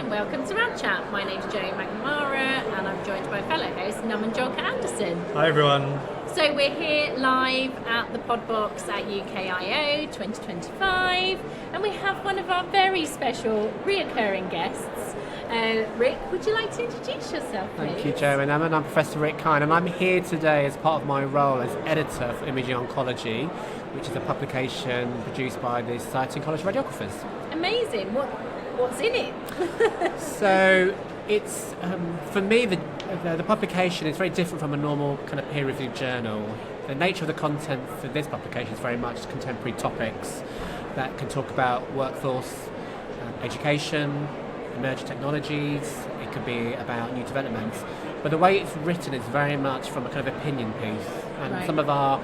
and welcome to Rad Chat. My name's Joe McNamara and I'm joined by fellow host Naman Jolka Anderson. Hi everyone. So we're here live at the Podbox at UKIO 2025 and we have one of our very special reoccurring guests. Rick, would you like to introduce yourself, please? Thank you, Joe and Naman. I'm Professor Ric Khine and I'm here today as part of my role as editor for Imaging Oncology, which is a publication produced by the Society of Oncology Radiographers. Amazing. What's in it? So it's, for me, the publication is very different from a normal kind of peer-reviewed journal. The nature of the content for this publication is very much contemporary topics that can talk about workforce, education, emerging technologies. It can be about new developments. But the way it's written is very much from a kind of opinion piece. And Right. some of our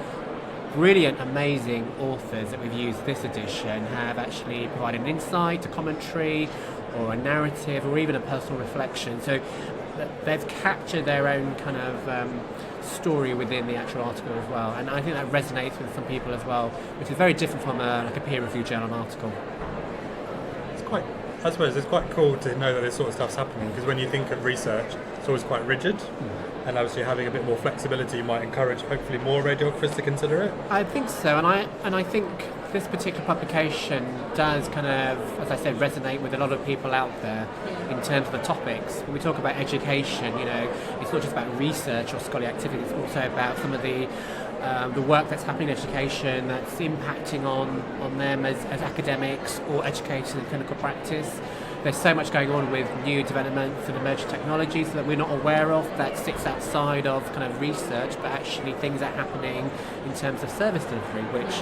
brilliant, amazing authors that we've used this edition have actually provided an insight, a commentary, or a narrative, or even a personal reflection. So they've captured their own kind of story within the actual article as well. And I think that resonates with some people as well, which is very different from a peer-reviewed journal article. I suppose it's quite cool to know that this sort of stuff's happening, because when you think of research, it's always quite rigid, and obviously having a bit more flexibility might encourage hopefully more radiographers to consider it. I think so, and I think this particular publication does kind of, as I said, resonate with a lot of people out there in terms of the topics. When we talk about education, it's not just about research or scholarly activity, it's also about some of the work that's happening in education that's impacting on them as academics or educators in clinical practice. There's so much going on with new developments and emerging technologies that we're not aware of that sits outside of kind of research, but actually things are happening in terms of service delivery, which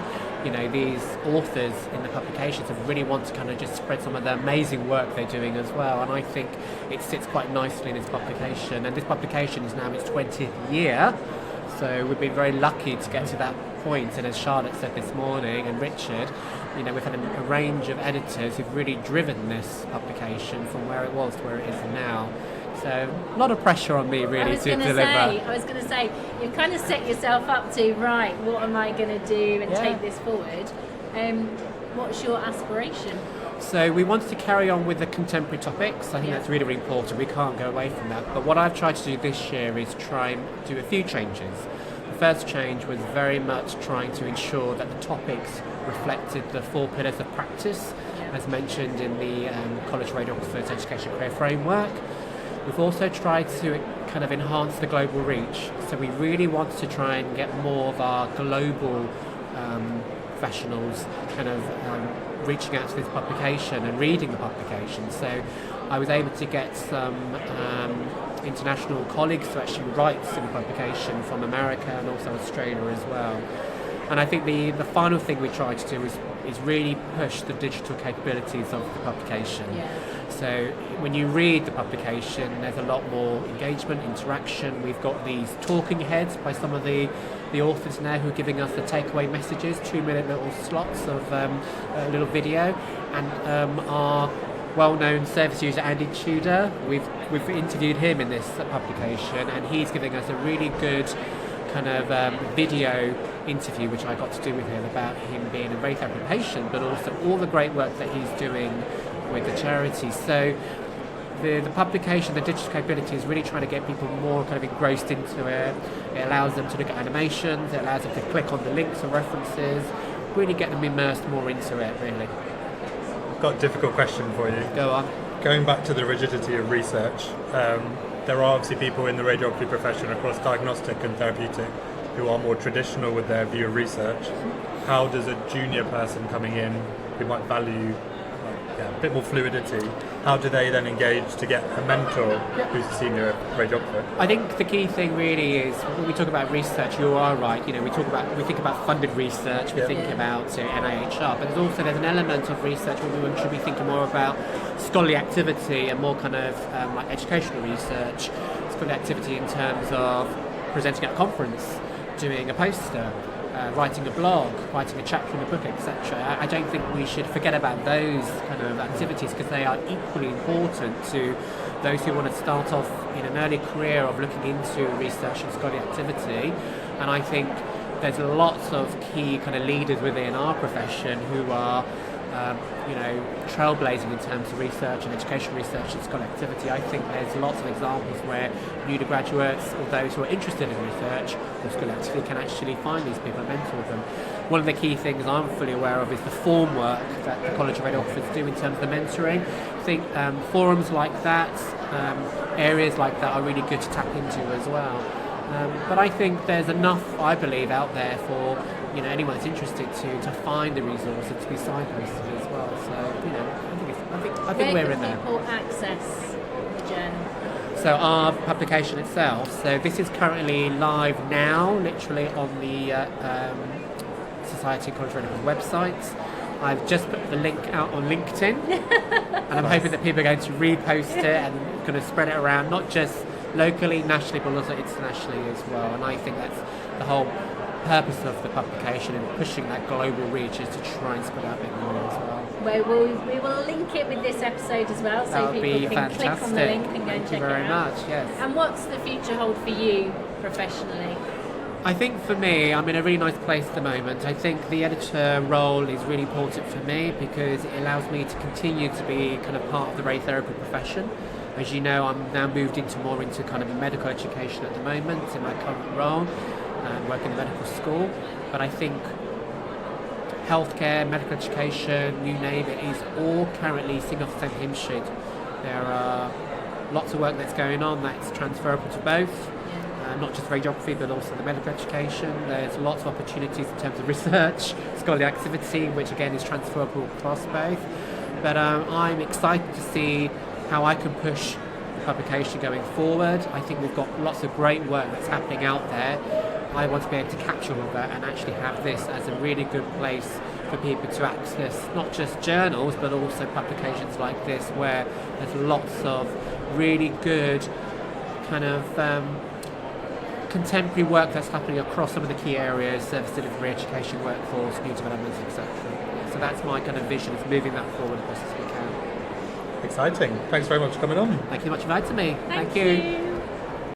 these authors in the publications have really want to kind of just spread some of the amazing work they're doing as well. And I think it sits quite nicely in this publication. And this publication is now in its 20th year. So we've been very lucky to get to that point, and as Charlotte said this morning, and Richard, we've had a range of editors who've really driven this publication from where it was to where it is now. So a lot of pressure on me really to deliver. I was going to say, you've kind of set yourself up to, right, what am I going to do and take this forward? What's your aspiration? So we wanted to carry on with the contemporary topics. I think that's really, really important. We can't go away from that. But what I've tried to do this year is try and do a few changes. The first change was very much trying to ensure that the topics reflected the 4 pillars of practice, as mentioned in the College Radiographers Education Career Framework. We've also tried to kind of enhance the global reach. So we really wanted to try and get more of our global professionals kind of reaching out to this publication and reading the publication. So I was able to get some international colleagues to actually write in the publication from America and also Australia as well. And I think the final thing we tried to do is really push the digital capabilities of the publication. So when you read the publication, there's a lot more engagement, interaction. We've got these talking heads by some of the authors now who are giving us the takeaway messages, 2-minute little slots of a little video. And our well-known service user, Andy Tudor, we've interviewed him in this publication, and he's giving us a really good kind of video interview, which I got to do with him, about him being a radiotherapy patient, but also all the great work that he's doing with the charity. So the publication, the digital capability, is really trying to get people more kind of engrossed into it. It allows them to look at animations, it allows them to click on the links or references, really get them immersed more into it, really. I've got a difficult question for you. Go on. Going back to the rigidity of research, there are obviously people in the radiography profession across diagnostic and therapeutic who are more traditional with their view of research. How does a junior person coming in who might value a bit more fluidity, how do they then engage to get a mentor who's a senior radiographer? I think the key thing really is when we talk about research, you are right. We think about funded research, we think about NIHR, but there's an element of research where we should be thinking more about scholarly activity and more kind of like educational research, scholarly activity in terms of presenting at a conference, doing a poster, writing a blog, writing a chapter in a book, etc. I don't think we should forget about those kind of activities, because they are equally important to those who want to start off in an early career of looking into research and scholarly activity. And I think there's lots of key kind of leaders within our profession who are trailblazing in terms of research and education research and scholarly activity. I think there's lots of examples where new graduates or those who are interested in research or scholarly activity can actually find these people and mentor them. One of the key things I'm fully aware of is the form work that the College of Radiographers do in terms of the mentoring. I think forums like that, areas like that are really good to tap into as well. But I think there's enough, I believe, out there for anyone that's interested to find the resource and to be signposted as well. So I think we're in there. Where can people access the journal? So our publication itself. So this is currently live now, literally on the Society of College Radiographers website. I've just put the link out on LinkedIn, and I'm hoping that people are going to repost it and going to spread it around, not just locally, nationally, but also internationally as well. And I think that's the whole purpose of the publication and pushing that global reach is to try and spread out a bit more as well. We will link it with this episode as well, so that would people be can fantastic. click on the link and go and Thank check you very it out. much, yes. And what's the future hold for you professionally? I think for me, I'm in a really nice place at the moment. I think the editor role is really important for me because it allows me to continue to be kind of part of the radiotherapy profession. As you know, I'm now moved more into kind of medical education at the moment in my current role and work in the medical school. But I think healthcare, medical education, you name it, is all currently singing off the same hymn sheet. There are lots of work that's going on that's transferable to both. Not just radiography, but also the medical education. There's lots of opportunities in terms of research, scholarly activity, which again is transferable across both. But I'm excited to see how I can push the publication going forward. I think we've got lots of great work that's happening out there. I want to be able to capture all of that and actually have this as a really good place for people to access not just journals, but also publications like this, where there's lots of really good kind of contemporary work that's happening across some of the key areas, service delivery, education, workforce, new developments, etc. So that's my kind of vision, is moving that forward as best as we can. Exciting. Thanks very much for coming on. Thank you very much for inviting me. Thank you.